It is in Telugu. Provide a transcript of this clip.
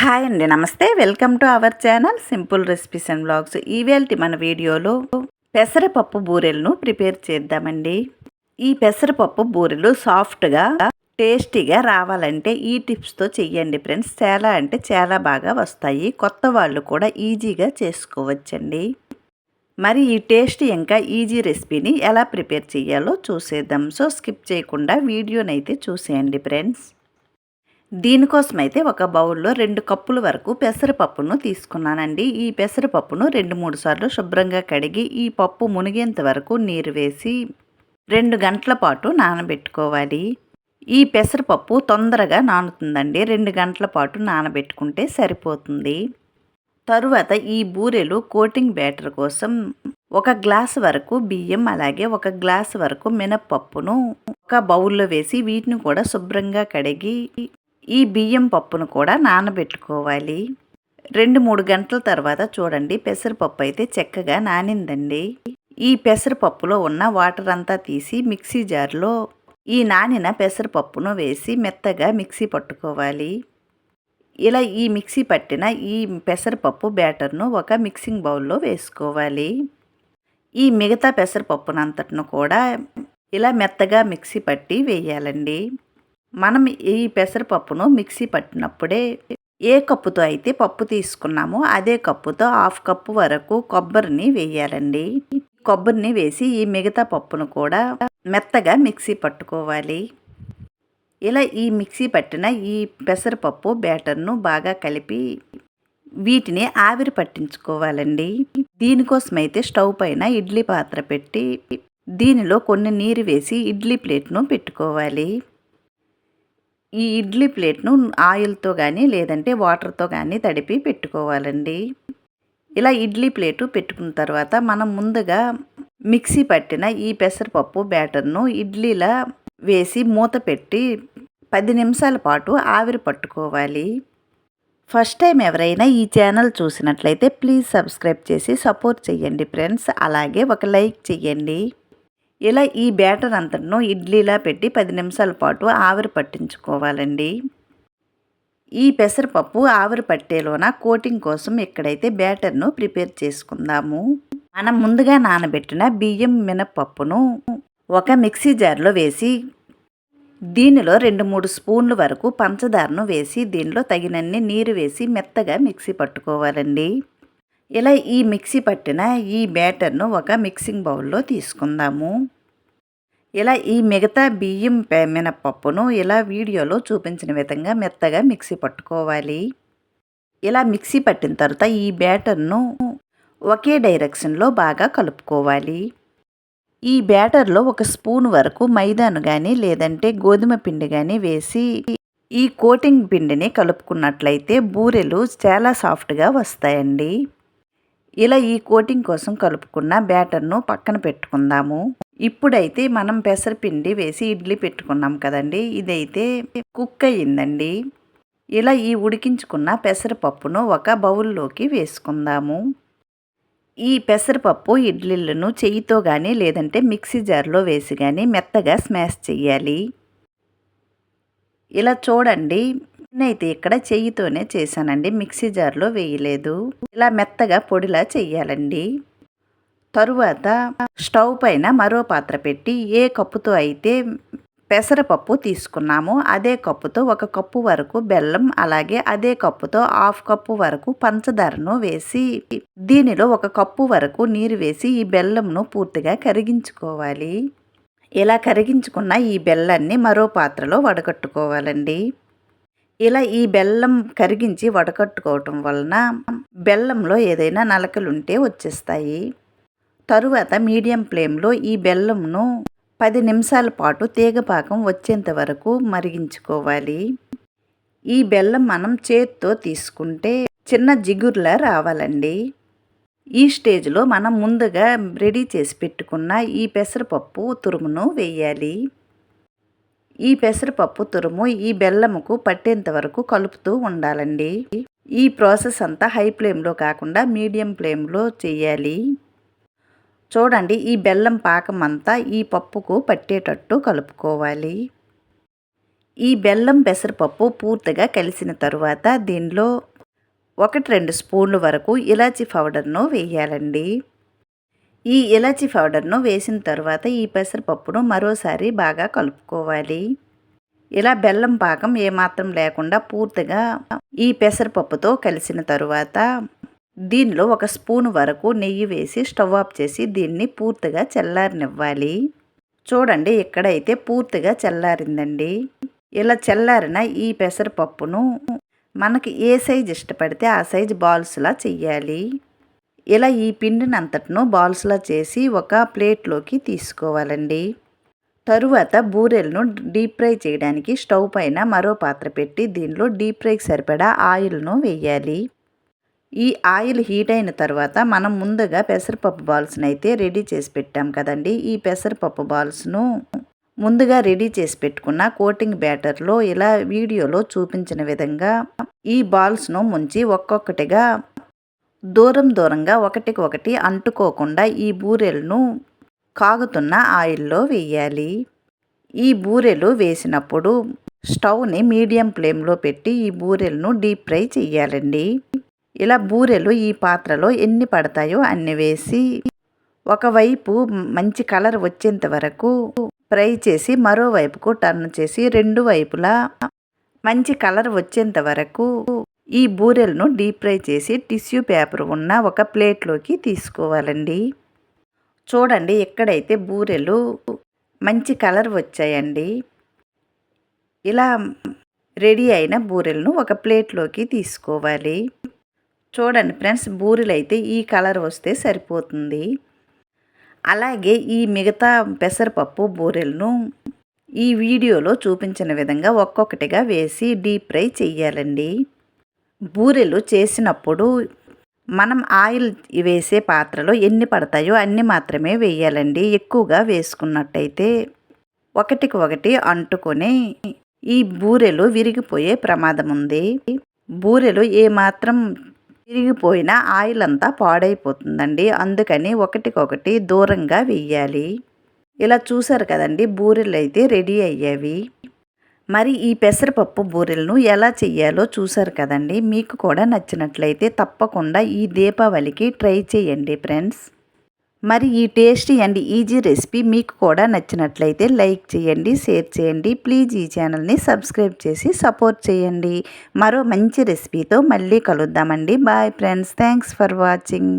హాయ్ అండి, నమస్తే. Welcome to our channel simple recipes and vlogs. ఈవేళ మన వీడియోలో పెసరపప్పు బూరెలను ప్రిపేర్ చేద్దామండి. ఈ పెసరపప్పు బూరెలు సాఫ్ట్గా టేస్టీగా రావాలంటే ఈ టిప్స్తో చెయ్యండి ఫ్రెండ్స్. చాలా అంటే చాలా బాగా వస్తాయి. కొత్త వాళ్ళు కూడా ఈజీగా చేసుకోవచ్చండి. మరి ఈ టేస్టీ ఇంకా ఈజీ రెసిపీని ఎలా ప్రిపేర్ చేయాలో చూసేద్దాం. సో స్కిప్ చేయకుండా వీడియోనైతే చూసేయండి ఫ్రెండ్స్. దీనికోసమైతే ఒక బౌల్లో 2 కప్పుల వరకు పెసరపప్పును తీసుకున్నానండి. ఈ పెసరపప్పును 2-3 సార్లు శుభ్రంగా కడిగి ఈ పప్పు మునిగేంత వరకు నీరు వేసి 2 గంటల పాటు నానబెట్టుకోవాలి. ఈ పెసరపప్పు తొందరగా నానుతుందండి. 2 గంటల పాటు నానబెట్టుకుంటే సరిపోతుంది. తరువాత ఈ బూరెలు కోటింగ్ బ్యాటర్ కోసం 1 గ్లాసు వరకు బియ్యం, అలాగే 1 గ్లాసు వరకు మినప్పప్పును ఒక బౌల్లో వేసి వీటిని కూడా శుభ్రంగా కడిగి ఈ బియ్యం పప్పును కూడా నానబెట్టుకోవాలి. 2-3 గంటల తర్వాత చూడండి, పెసరపప్పు అయితే చక్కగా నానిందండి. ఈ పెసరపప్పులో ఉన్న వాటర్ అంతా తీసి మిక్సీ జార్లో ఈ నానిన పెసరపప్పును వేసి మెత్తగా మిక్సీ పట్టుకోవాలి. ఇలా ఈ మిక్సీ పట్టిన ఈ పెసరపప్పు బ్యాటర్ను ఒక మిక్సింగ్ బౌల్లో వేసుకోవాలి. ఈ మిగతా పెసరపప్పునంతటిను కూడా ఇలా మెత్తగా మిక్సీ పట్టి వేయాలండి. మనం ఈ పెసరపప్పును మిక్సీ పట్టినప్పుడే ఏ కప్పుతో అయితే పప్పు తీసుకున్నామో అదే కప్పుతో 1/2 కప్పు వరకు కొబ్బరిని వేయాలండి. కొబ్బరిని వేసి ఈ మిగతా పప్పును కూడా మెత్తగా మిక్సీ పట్టుకోవాలి. ఇలా ఈ మిక్సీ పట్టిన ఈ పెసరపప్పు బ్యాటర్ను బాగా కలిపి వీటిని ఆవిరి పట్టించుకోవాలండి. దీనికోసమైతే స్టవ్ పైన ఇడ్లీ పాత్ర పెట్టి దీనిలో కొన్ని నీరు వేసి ఇడ్లీ ప్లేట్ను పెట్టుకోవాలి. ఈ ఇడ్లీ ప్లేట్ను ఆయిల్తో కానీ లేదంటే వాటర్తో కానీ తడిపి పెట్టుకోవాలండి. ఇలా ఇడ్లీ ప్లేటు పెట్టుకున్న తర్వాత మనం ముందుగా మిక్సీ పట్టిన ఈ పెసరపప్పు బ్యాటర్ను ఇడ్లీలా వేసి మూత పెట్టి 10 నిమిషాల పాటు ఆవిరి పట్టుకోవాలి. ఫస్ట్ టైం ఎవరైనా ఈ ఛానల్ చూసినట్లయితే ప్లీజ్ సబ్స్క్రైబ్ చేసి సపోర్ట్ చేయండి ఫ్రెండ్స్. అలాగే ఒక లైక్ చేయండి. ఇలా ఈ బ్యాటర్ అంతను ఇడ్లీలా పెట్టి 10 నిమిషాల పాటు ఆవిరి పట్టించుకోవాలండి. ఈ పెసరపప్పు ఆవిరి పట్టేలోన కోటింగ్ కోసం ఇక్కడైతే బ్యాటర్ను ప్రిపేర్ చేసుకుందాము. మనం ముందుగా నానబెట్టిన బియ్యం, మినపప్పును ఒక మిక్సీ జార్లో వేసి దీనిలో 2-3 స్పూన్ల వరకు పంచదారను వేసి దీనిలో తగినన్ని నీరు వేసి మెత్తగా మిక్సీ పట్టుకోవాలండి. ఇలా ఈ మిక్సీ పట్టిన ఈ బ్యాటర్ను ఒక మిక్సింగ్ బౌల్లో తీసుకుందాము. ఇలా ఈ మిగతా బియ్యం, మినపప్పును ఇలా వీడియోలో చూపించిన విధంగా మెత్తగా మిక్సీ పట్టుకోవాలి. ఇలా మిక్సీ పట్టిన తర్వాత ఈ బ్యాటర్ను ఒకే డైరెక్షన్లో బాగా కలుపుకోవాలి. ఈ బ్యాటర్లో 1 స్పూన్ వరకు మైదాను కానీ లేదంటే గోధుమ పిండి కానీ వేసి ఈ కోటింగ్ పిండిని కలుపుకున్నట్లయితే బూరెలు చాలా సాఫ్ట్గా వస్తాయండి. ఇలా ఈ కోటింగ్ కోసం కలుపుకున్న బ్యాటర్ను పక్కన పెట్టుకుందాము. ఇప్పుడైతే మనం పెసరపిండి వేసి ఇడ్లీ పెట్టుకున్నాం కదండి, ఇదైతే కుక్ అయ్యిందండి. ఇలా ఈ ఉడికించుకున్న పెసరపప్పును ఒక బౌల్లోకి వేసుకుందాము. ఈ పెసరపప్పు ఇడ్లీలను చెయ్యితో కానీ లేదంటే మిక్సీ జార్లో వేసి కానీ మెత్తగా స్మాష్ చేయాలి. ఇలా చూడండి, నేనైతే ఇక్కడ చెయ్యితోనే చేశానండి, మిక్సీ జార్లో వేయలేదు. ఇలా మెత్తగా పొడిలా చెయ్యాలండి. తరువాత స్టవ్ పైన మరో పాత్ర పెట్టి ఏ కప్పుతో అయితే పెసరపప్పు తీసుకున్నామో అదే కప్పుతో 1 కప్పు వరకు బెల్లం, అలాగే అదే కప్పుతో 1/2 కప్పు వరకు పంచదారను వేసి దీనిలో 1 కప్పు వరకు నీరు వేసి ఈ బెల్లంను పూర్తిగా కరిగించుకోవాలి. ఇలా కరిగించుకున్న ఈ బెల్లాన్ని మరో పాత్రలో వడగట్టుకోవాలండి. ఇలా ఈ బెల్లం కరిగించి వడకట్టుకోవటం వలన బెల్లంలో ఏదైనా నలకలుంటే వచ్చేస్తాయి. తరువాత మీడియం ఫ్లేమ్లో ఈ బెల్లంను 10 నిమిషాల పాటు తీగపాకం వచ్చేంత వరకు మరిగించుకోవాలి. ఈ బెల్లం మనం చేత్తో తీసుకుంటే చిన్న జిగురులా రావాలండి. ఈ స్టేజ్లో మనం ముందుగా రెడీ చేసి పెట్టుకున్న ఈ పెసరపప్పు తురుమును వేయాలి. ఈ పెసరపప్పు తురుము ఈ బెల్లముకు పట్టేంత వరకు కలుపుతూ ఉండాలండి. ఈ ప్రాసెస్ అంతా హై ఫ్లేమ్లో కాకుండా మీడియం ఫ్లేమ్లో చేయాలి. చూడండి, ఈ బెల్లం పాకం అంతా ఈ పప్పుకు పట్టేటట్టు కలుపుకోవాలి. ఈ బెల్లం పెసరపప్పు పూర్తిగా కలిసిన తరువాత దీనిలో 1-2 స్పూన్ల వరకు ఇలాచీ పౌడర్ను వేయాలండి. ఈ ఇలాచీ పౌడర్ను వేసిన తర్వాత ఈ పెసరపప్పును మరోసారి బాగా కలుపుకోవాలి. ఇలా బెల్లం పాకం ఏమాత్రం లేకుండా పూర్తిగా ఈ పెసరపప్పుతో కలిసిన తరువాత దీనిలో 1 స్పూన్ వరకు నెయ్యి వేసి స్టవ్ ఆఫ్ చేసి దీన్ని పూర్తిగా చల్లారనివ్వాలి. చూడండి, ఇక్కడైతే పూర్తిగా చల్లారిందండి. ఇలా చల్లారిన ఈ పెసరపప్పును మనకి ఏ సైజు ఇష్టపడితే ఆ సైజు బాల్స్లా చెయ్యాలి. ఇలా ఈ పిండిని అంతటిను బాల్స్లా చేసి ఒక ప్లేట్లోకి తీసుకోవాలండి. తరువాత బూరెలను డీప్ ఫ్రై చేయడానికి స్టవ్ పైన మరో పాత్ర పెట్టి దీనిలో డీప్ ఫ్రైకి సరిపడా ఆయిల్ను వేయాలి. ఈ ఆయిల్ హీట్ అయిన తర్వాత మనం ముందుగా పెసరపప్పు బాల్స్ని అయితే రెడీ చేసి పెట్టాం కదండి. ఈ పెసరపప్పు బాల్స్ను ముందుగా రెడీ చేసి పెట్టుకున్న కోటింగ్ బ్యాటర్లో ఇలా వీడియోలో చూపించిన విధంగా ఈ బాల్స్ను ముంచి ఒక్కొక్కటిగా దూరంగా ఒకటికొకటి అంటుకోకుండా ఈ బూరెలను కాగుతున్న ఆయిల్లో వేయాలి. ఈ బూరెలు వేసినప్పుడు స్టవ్ని మీడియం ఫ్లేమ్లో పెట్టి ఈ బూరెలను డీప్ ఫ్రై చేయాలండి. ఇలా బూరెలు ఈ పాత్రలో ఎన్ని పడతాయో అన్ని వేసి ఒకవైపు మంచి కలర్ వచ్చేంత వరకు ఫ్రై చేసి మరోవైపుకు టర్న్ చేసి 2 వైపులా మంచి కలర్ వచ్చేంత వరకు ఈ బూరెలను డీప్ ఫ్రై చేసి టిష్యూ పేపర్ ఉన్న ఒక ప్లేట్లోకి తీసుకోవాలండి. చూడండి, ఎక్కడైతే బూరెలు మంచి కలర్ వచ్చాయండి. ఇలా రెడీ అయిన బూరెలను ఒక ప్లేట్లోకి తీసుకోవాలి. చూడండి ఫ్రెండ్స్, బూరెలు అయితే ఈ కలర్ వస్తే సరిపోతుంది. అలాగే ఈ మిగతా పెసరపప్పు బూరెలను ఈ వీడియోలో చూపించిన విధంగా ఒక్కొక్కటిగా వేసి డీప్ ఫ్రై చెయ్యాలండి. బూరెలు చేసినప్పుడు మనం ఆయిల్ వేసే పాత్రలో ఎన్ని పడతాయో అన్ని మాత్రమే వేయాలండి. ఎక్కువగా వేసుకున్నట్టయితే ఒకటికొకటి అంటుకొని ఈ బూరెలు విరిగిపోయే ప్రమాదం ఉంది. బూరెలు ఏమాత్రం విరిగిపోయినా ఆయిల్ అంతా పాడైపోతుందండి. అందుకని ఒకటికొకటి దూరంగా వేయాలి. ఇలా చూసారు కదండి, బూరెలు అయితే రెడీ అయ్యేవి. మరి ఈ పెసరపప్పు బూరెలను ఎలా చెయ్యాలో చూసారు కదండి. మీకు కూడా నచ్చినట్లయితే తప్పకుండా ఈ దీపావళికి ట్రై చేయండి ఫ్రెండ్స్. మరి ఈ టేస్టీ అండ్ ఈజీ రెసిపీ మీకు కూడా నచ్చినట్లయితే లైక్ చేయండి, షేర్ చేయండి. ప్లీజ్ ఈ ఛానల్ని సబ్స్క్రైబ్ చేసి సపోర్ట్ చేయండి. మరో మంచి రెసిపీతో మళ్ళీ కలుద్దామండి. Bye friends, thanks for watching.